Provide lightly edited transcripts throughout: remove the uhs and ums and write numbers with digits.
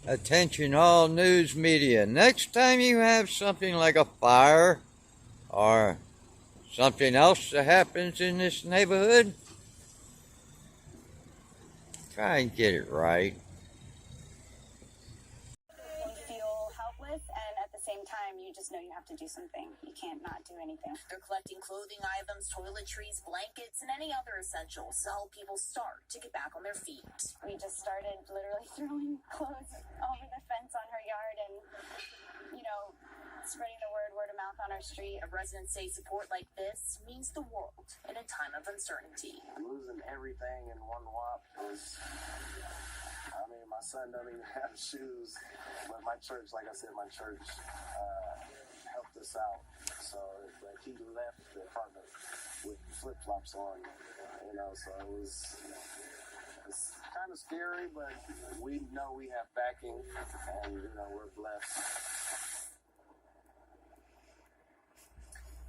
Attention all news media. Next time you have something like a fire or something else that happens in this neighborhood, try and get it right. You feel helpless, and at the same time, you just know you have to do something. You can't not do anything. They're collecting clothing items, toiletries, blankets, and any other essentials to help people start to get back on their feet. We just started literally throwing clothes over the fence on her yard and, spreading the word of mouth on our street. Residents say support like this means the world in a time of uncertainty. Losing everything in one whop is... my son doesn't even have shoes, but my church, like I said, helped us out. So, like, he left the apartment with flip-flops on, so it's kind of scary, but we know we have backing, and, we're blessed.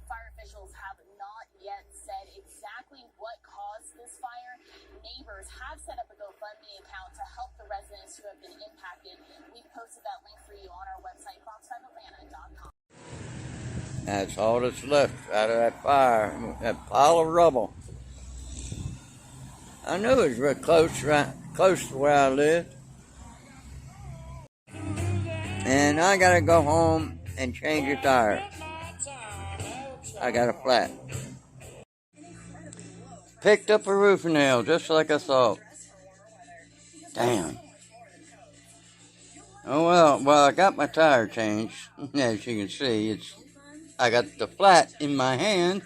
Fire officials have not yet said exactly what caused this fire. Neighbors have set up a GoFundMe account to help the residents who have been impacted. We've posted that link for you on our website, fox5atlanta.com. That's all that's left out of that fire, that pile of rubble. I knew it was real close to where I lived. And I gotta go home and change the tires. I got a flat. Picked up a roofing nail just like I thought. Damn. Oh well, I got my tire changed. As you can see, I got the flat in my hand.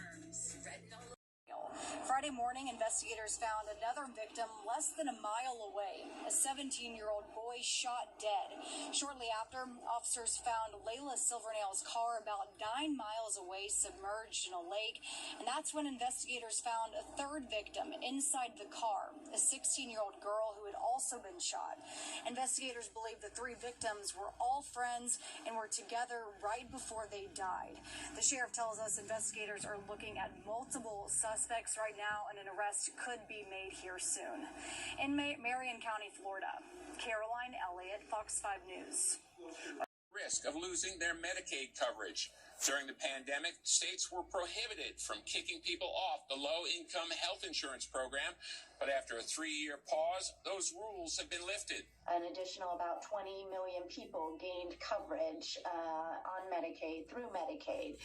Friday morning, investigators found another victim less than a mile away. A 17-year-old boy shot dead. Shortly after, officers found Layla Silvernail's car about 9 miles away, submerged in a lake. And that's when investigators found a third victim inside the car, a 16-year-old girl who had also been shot. Investigators believe the 3 victims were all friends and were together right before they died. The sheriff tells us investigators are looking at multiple suspects right now, and an arrest could be made here soon. In Marion County, Florida, Caroline Elliott, Fox 5 News. Risk of losing their Medicaid coverage. During the pandemic, states were prohibited from kicking people off the low-income health insurance program, but after a 3-year pause, those rules have been lifted. An additional about 20 million people gained coverage on Medicaid, through Medicaid,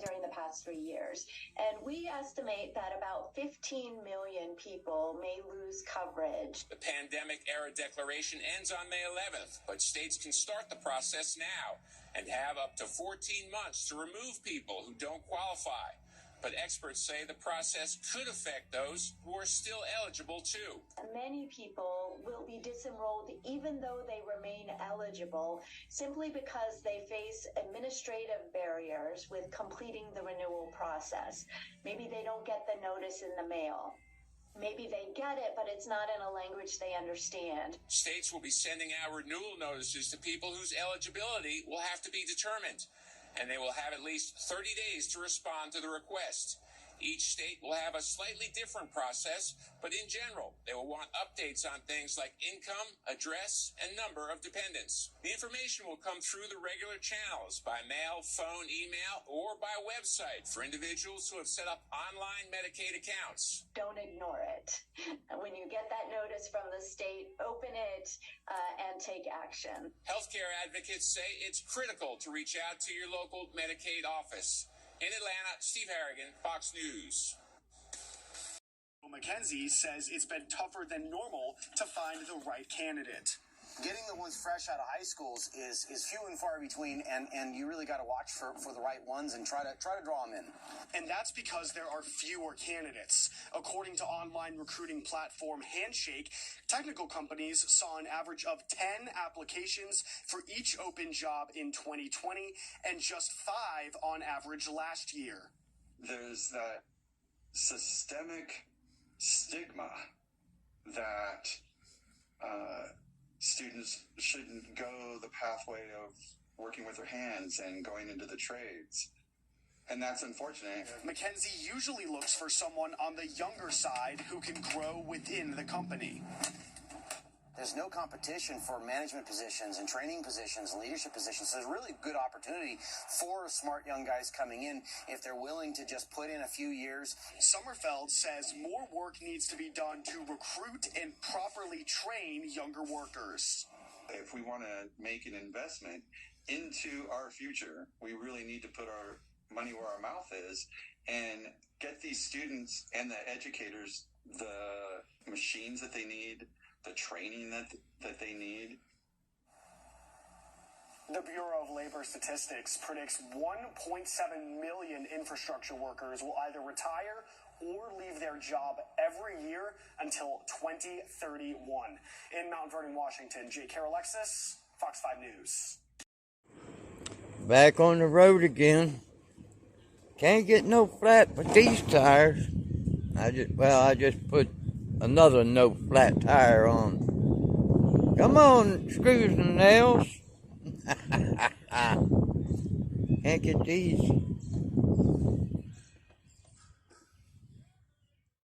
during the past 3 years. And we estimate that about 15 million people may lose coverage. The pandemic-era declaration ends on May 11th, but states can start the process now and have up to 14 months to remove people who don't qualify. But experts say the process could affect those who are still eligible too. Many people will be disenrolled even though they remain eligible, simply because they face administrative barriers with completing the renewal process. Maybe they don't get the notice in the mail. Maybe they get it, but it's not in a language they understand. States will be sending out renewal notices to people whose eligibility will have to be determined, and they will have at least 30 days to respond to the request. Each state will have a slightly different process, but in general, they will want updates on things like income, address, and number of dependents. The information will come through the regular channels by mail, phone, email, or by website for individuals who have set up online Medicaid accounts. Don't ignore it. When you get that notice from the state, open it and take action. Healthcare advocates say it's critical to reach out to your local Medicaid office. In Atlanta, Steve Harrigan, Fox News. McKenzie says it's been tougher than normal to find the right candidate. Getting the ones fresh out of high schools is few and far between, and you really got to watch for the right ones and try to draw them in. And that's because there are fewer candidates. According to online recruiting platform Handshake, technical companies saw an average of 10 applications for each open job in 2020 and just 5 on average last year. There's that systemic stigma that students shouldn't go the pathway of working with their hands and going into the trades. And that's unfortunate. McKenzie usually looks for someone on the younger side who can grow within the company. There's no competition for management positions and training positions and leadership positions. So there's really good opportunity for smart young guys coming in if they're willing to just put in a few years. Sommerfeld says more work needs to be done to recruit and properly train younger workers. If we want to make an investment into our future, we really need to put our money where our mouth is and get these students and the educators the machines that they need, the training that they need. The Bureau of Labor Statistics predicts 1.7 million infrastructure workers will either retire or leave their job every year until 2031. In Mount Vernon, Washington, Jake Alexis, Fox 5 News. Back on the road again. Can't get no flat with these tires. I just put another no flat tire on. Come on, screws and nails. Can't get these